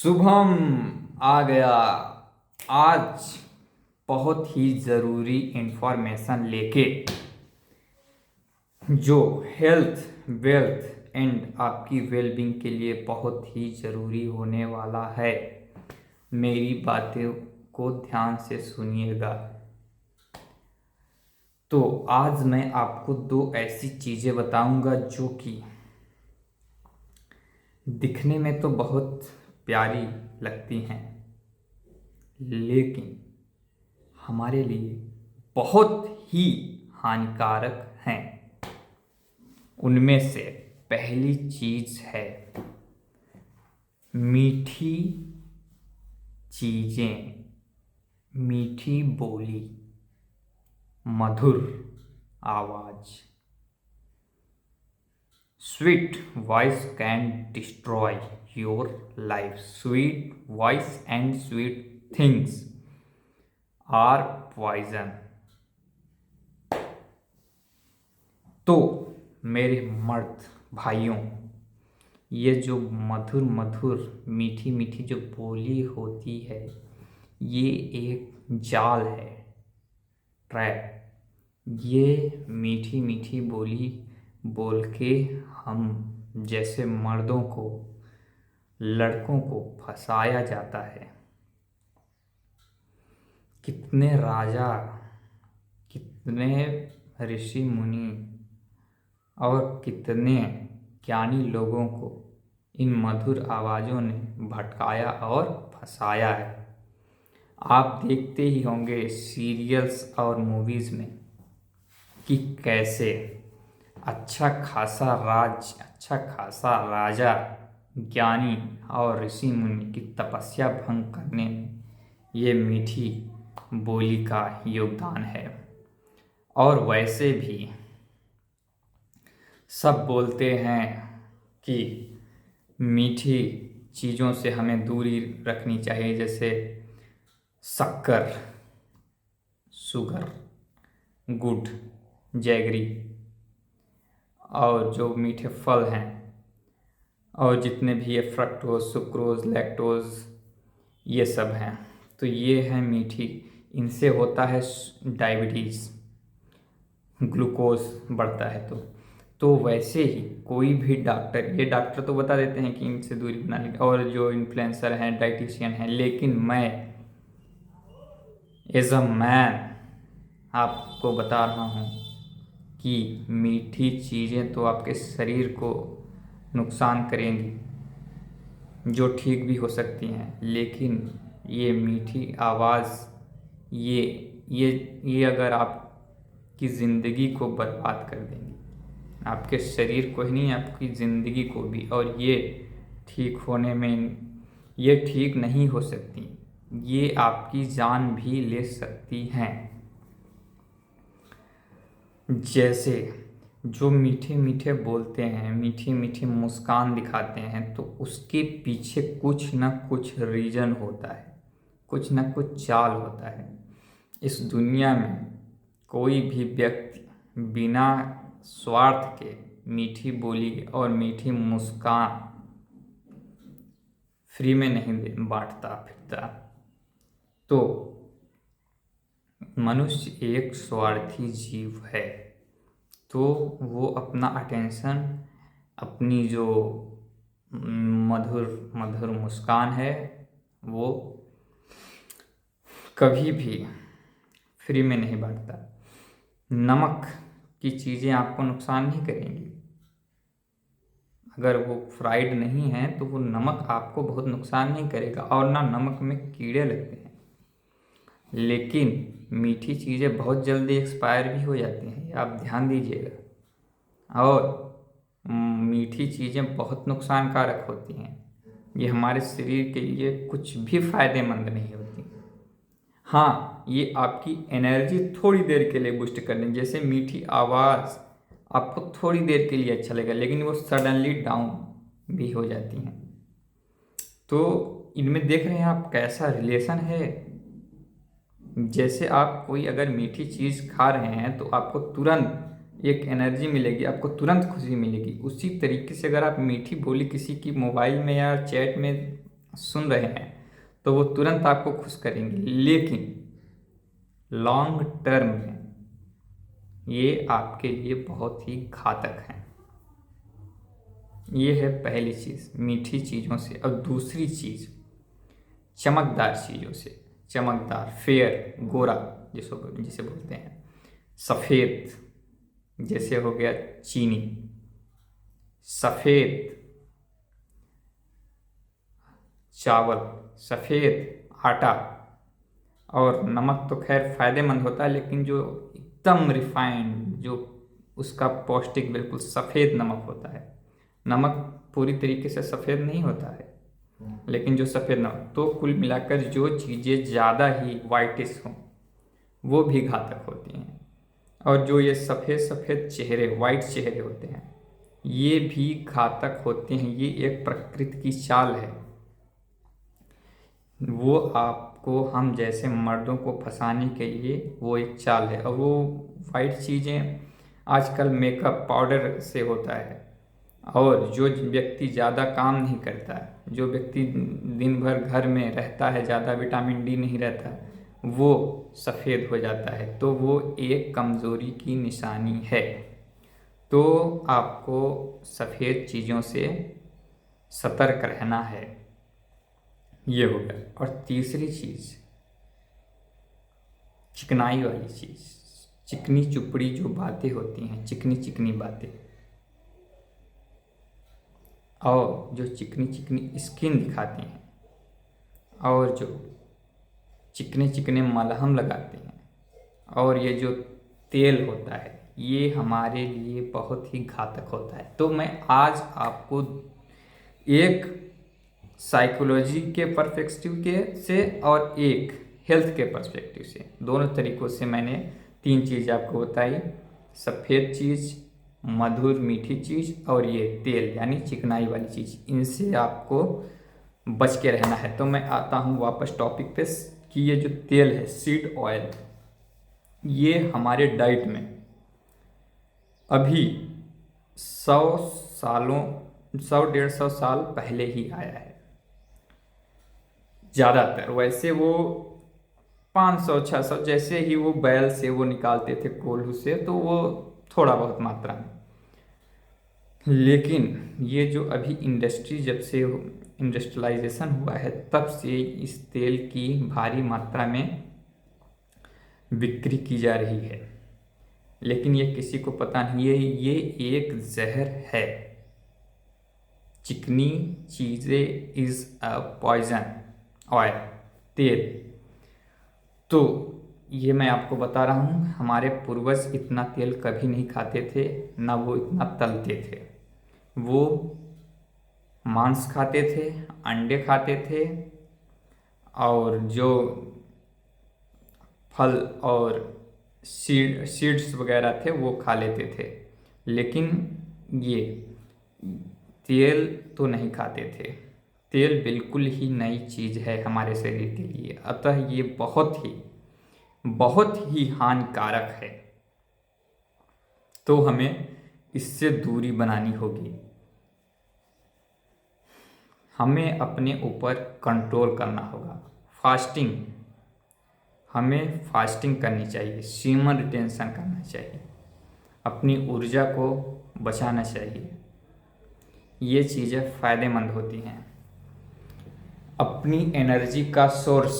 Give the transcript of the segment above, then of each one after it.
शुभम आ गया। आज बहुत ही ज़रूरी इंफॉर्मेशन लेके जो हेल्थ वेल्थ एंड आपकी वेलबींग के लिए बहुत ही ज़रूरी होने वाला है। मेरी बातें को ध्यान से सुनिएगा। तो आज मैं आपको दो ऐसी चीज़ें बताऊंगा जो कि दिखने में तो बहुत प्यारी लगती हैं, लेकिन हमारे लिए बहुत ही हानिकारक हैं। उनमें से पहली चीज़ है मीठी चीज़ें, मीठी बोली, मधुर आवाज़। Sweet voice can destroy your life. Sweet voice and sweet things are poison. तो मेरे मर्द भाइयों, ये जो मधुर मधुर मीठी मीठी जो बोली होती है, ये एक जाल है, ट्रैप। ये मीठी मीठी बोली बोल के हम जैसे मर्दों को, लड़कों को फंसाया जाता है। कितने राजा, कितने ऋषि मुनि और कितने ज्ञानी लोगों को इन मधुर आवाज़ों ने भटकाया और फंसाया है। आप देखते ही होंगे सीरियल्स और मूवीज़ में कि कैसे अच्छा खासा राजा, ज्ञानी और ऋषि मुनि की तपस्या भंग करने में ये मीठी बोली का योगदान है। और वैसे भी सब बोलते हैं कि मीठी चीज़ों से हमें दूरी रखनी चाहिए, जैसे शक्कर, शुगर, गुड़, जैगरी और जो मीठे फल हैं और जितने भी ये फ्रक्टोज, सुक्रोज, लैक्टोज, ये सब हैं। तो ये है मीठी। इनसे होता है डायबिटीज़, ग्लूकोज बढ़ता है। तो वैसे ही कोई भी डॉक्टर, ये डॉक्टर तो बता देते हैं कि इनसे दूरी बनाने की, और जो इन्फ्लुएंसर हैं, डाइटिशियन हैं, लेकिन मैं एज अ मैन आपको बता रहा हूँ कि मीठी चीज़ें तो आपके शरीर को नुकसान करेंगी, जो ठीक भी हो सकती हैं, लेकिन ये मीठी आवाज़ ये अगर आपकी ज़िंदगी को बर्बाद कर देंगी, आपके शरीर को ही नहीं, आपकी ज़िंदगी को भी। और ये ठीक होने में, ये ठीक नहीं हो सकती, ये आपकी जान भी ले सकती हैं। जैसे जो मीठे मीठे बोलते हैं, मीठी मीठी मुस्कान दिखाते हैं, तो उसके पीछे कुछ ना कुछ रीज़न होता है, कुछ ना कुछ चाल होता है। इस दुनिया में कोई भी व्यक्ति बिना स्वार्थ के मीठी बोली और मीठी मुस्कान फ्री में नहीं बांटता फिरता। तो मनुष्य एक स्वार्थी जीव है, तो वो अपना अटेंशन, अपनी जो मधुर मधुर मुस्कान है, वो कभी भी फ्री में नहीं बांटता। नमक की चीज़ें आपको नुकसान नहीं करेंगी। अगर वो फ्राइड नहीं है तो वो नमक आपको बहुत नुकसान नहीं करेगा, और ना नमक में कीड़े लगते हैं। लेकिन मीठी चीज़ें बहुत जल्दी एक्सपायर भी हो जाती हैं, आप ध्यान दीजिएगा। और मीठी चीज़ें बहुत नुकसानकारक होती हैं, ये हमारे शरीर के लिए कुछ भी फायदेमंद नहीं होती। हाँ, ये आपकी एनर्जी थोड़ी देर के लिए बूस्ट कर देंगे। जैसे मीठी आवाज़ आपको थोड़ी देर के लिए अच्छा लगेगा, लेकिन वो सडनली डाउन भी हो जाती हैं। तो इनमें देख रहे हैं आप कैसा रिलेशन है। जैसे आप कोई अगर मीठी चीज़ खा रहे हैं तो आपको तुरंत एक एनर्जी मिलेगी, आपको तुरंत खुशी मिलेगी। उसी तरीके से अगर आप मीठी बोली किसी की मोबाइल में या चैट में सुन रहे हैं तो वो तुरंत आपको खुश करेंगे, लेकिन लॉन्ग टर्म में ये आपके लिए बहुत ही घातक है। ये है पहली चीज़ मीठी चीज़ों से। और दूसरी चीज़ चमकदार चीज़ों से। चमकदार, फेयर, गोरा जिसे बोलते हैं, सफ़ेद जैसे हो गया चीनी, सफ़ेद चावल, सफ़ेद आटा। और नमक तो खैर फ़ायदेमंद होता है, लेकिन जो एकदम रिफाइंड, जो उसका पौष्टिक बिल्कुल सफ़ेद नमक होता है। नमक पूरी तरीके से सफ़ेद नहीं होता है, लेकिन जो सफ़ेद नमक, तो कुल मिलाकर जो चीज़ें ज़्यादा ही वाइटिश हों वो भी घातक होती हैं। और जो ये सफ़ेद सफ़ेद चेहरे, वाइट चेहरे होते हैं, ये भी घातक होते हैं। ये एक प्रकृति की चाल है। वो आपको, हम जैसे मर्दों को फंसाने के लिए वो एक चाल है। और वो वाइट चीज़ें आजकल मेकअप पाउडर से होता है। और जो व्यक्ति ज़्यादा काम नहीं करता है, जो व्यक्ति दिन भर घर में रहता है, ज़्यादा विटामिन डी नहीं रहता है, वो सफ़ेद हो जाता है। तो वो एक कमज़ोरी की निशानी है। तो आपको सफ़ेद चीज़ों से सतर्क रहना है। ये हो गया। और तीसरी चीज़ चिकनाई वाली चीज़, चिकनी चुपड़ी जो बातें होती हैं, चिकनी चिकनी बातें, और जो चिकनी चिकनी स्किन दिखाते हैं, और जो चिकने चिकने मलहम लगाते हैं, और ये जो तेल होता है, ये हमारे लिए बहुत ही घातक होता है। तो मैं आज आपको एक साइकोलॉजी के पर्सपेक्टिव के से और एक हेल्थ के पर्सपेक्टिव से, दोनों तरीक़ों से मैंने 3 चीज़ आपको बताई। सफ़ेद चीज़, मधुर मीठी चीज़, और ये तेल यानी चिकनाई वाली चीज़। इनसे आपको बच के रहना है। तो मैं आता हूँ वापस टॉपिक पे कि ये जो तेल है, सीड ऑयल, ये हमारे डाइट में अभी 100 150 साल पहले ही आया है। ज़्यादातर वैसे वो 500 600, जैसे ही वो बैल से वो निकालते थे, कोल्हू से, तो वो थोड़ा बहुत मात्रा में। लेकिन ये जो अभी इंडस्ट्री, जब से इंडस्ट्रियलाइजेशन हुआ है, तब से इस तेल की भारी मात्रा में बिक्री की जा रही है। लेकिन ये किसी को पता नहीं है, ये एक जहर है। चिकनी चीज़ें इज़ अ पॉइजन ऑयल, तेल। तो ये मैं आपको बता रहा हूँ, हमारे पूर्वज इतना तेल कभी नहीं खाते थे, ना वो इतना तलते थे। वो मांस खाते थे, अंडे खाते थे, और जो फल और सीड्स वगैरह थे वो खा लेते थे। लेकिन ये तेल तो नहीं खाते थे। तेल बिल्कुल ही नई चीज़ है हमारे शरीर के लिए, अतः ये बहुत ही हानिकारक है। तो हमें इससे दूरी बनानी होगी। हमें अपने ऊपर कंट्रोल करना होगा। फास्टिंग, हमें फास्टिंग करनी चाहिए, सीमन रिटेंशन करना चाहिए, अपनी ऊर्जा को बचाना चाहिए। ये चीज़ें फ़ायदेमंद होती हैं। अपनी एनर्जी का सोर्स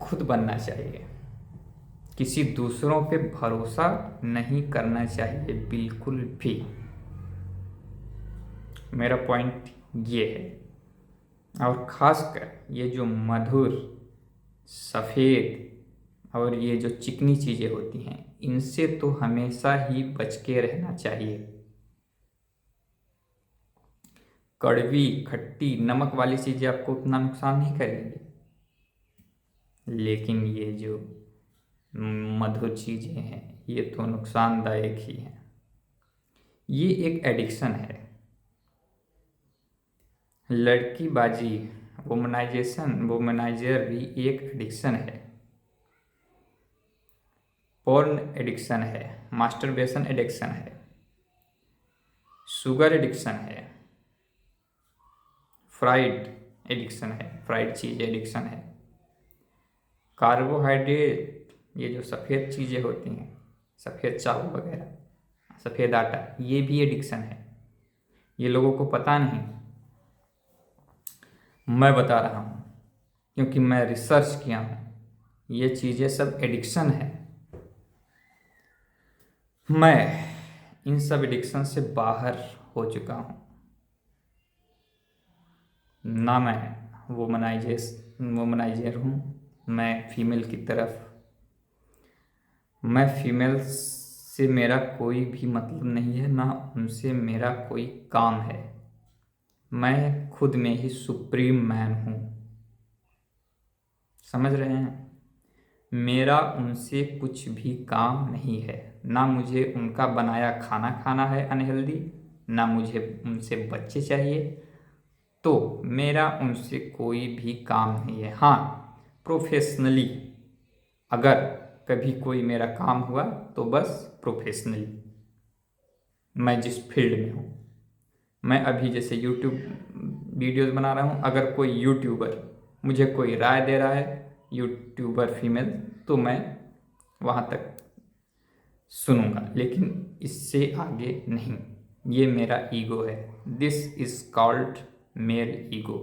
खुद बनना चाहिए। किसी दूसरों पे भरोसा नहीं करना चाहिए बिल्कुल भी। मेरा पॉइंट ये है। और ख़ासकर ये जो मधुर, सफ़ेद और ये जो चिकनी चीज़ें होती हैं, इनसे तो हमेशा ही बच के रहना चाहिए। कड़वी, खट्टी, नमक वाली चीज़ें आपको उतना नुकसान नहीं करेंगी, लेकिन ये जो मधुर चीज़ें हैं, ये तो नुकसानदायक ही हैं। ये एक एडिक्शन है। लड़कीबाजी, वोमनाइजर भी एक एडिक्शन है। पोर्न एडिक्शन है, मास्टरबेशन एडिक्शन है, शुगर एडिक्शन है, फ्राइड एडिक्शन है, फ्राइड चीज़ एडिक्शन है। कार्बोहाइड्रेट, ये जो सफ़ेद चीज़ें होती हैं, सफ़ेद चावल वगैरह, सफ़ेद आटा, ये भी एडिक्शन है। ये लोगों को पता नहीं, मैं बता रहा हूँ क्योंकि मैं रिसर्च किया हूँ। ये चीज़ें सब एडिक्शन है। मैं इन सब एडिक्शन से बाहर हो चुका हूँ। ना मैं वोमनाइजर हूँ, मैं फीमेल की तरफ, मैं फीमेल से मेरा कोई भी मतलब नहीं है, ना उनसे मेरा कोई काम है। मैं खुद में ही सुप्रीम मैन हूँ, समझ रहे हैं? मेरा उनसे कुछ भी काम नहीं है, ना मुझे उनका बनाया खाना खाना है अनहेल्दी, ना मुझे उनसे बच्चे चाहिए, तो मेरा उनसे कोई भी काम नहीं है। हाँ, प्रोफेशनली अगर कभी कोई मेरा काम हुआ तो बस प्रोफेशनली, मैं जिस फील्ड में हूँ। मैं अभी जैसे यूट्यूब वीडियोस बना रहा हूँ, अगर कोई यूट्यूबर मुझे कोई राय दे रहा है, यूट्यूबर फीमेल, तो मैं वहाँ तक सुनूंगा, लेकिन इससे आगे नहीं। ये मेरा ईगो है। This is called male ego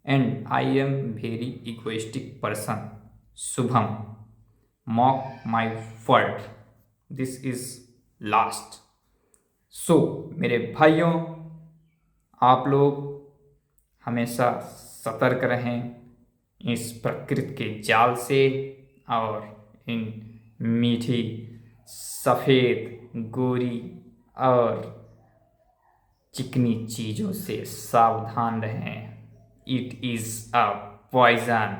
and I am very egoistic person. Shubham, mock my word, this is last. So मेरे भाइयों, आप लोग हमेशा सतर्क रहें इस प्रकृति के जाल से और इन मीठी सफ़ेद गोरी और चिकनी चीज़ों से सावधान रहें। It is a poison.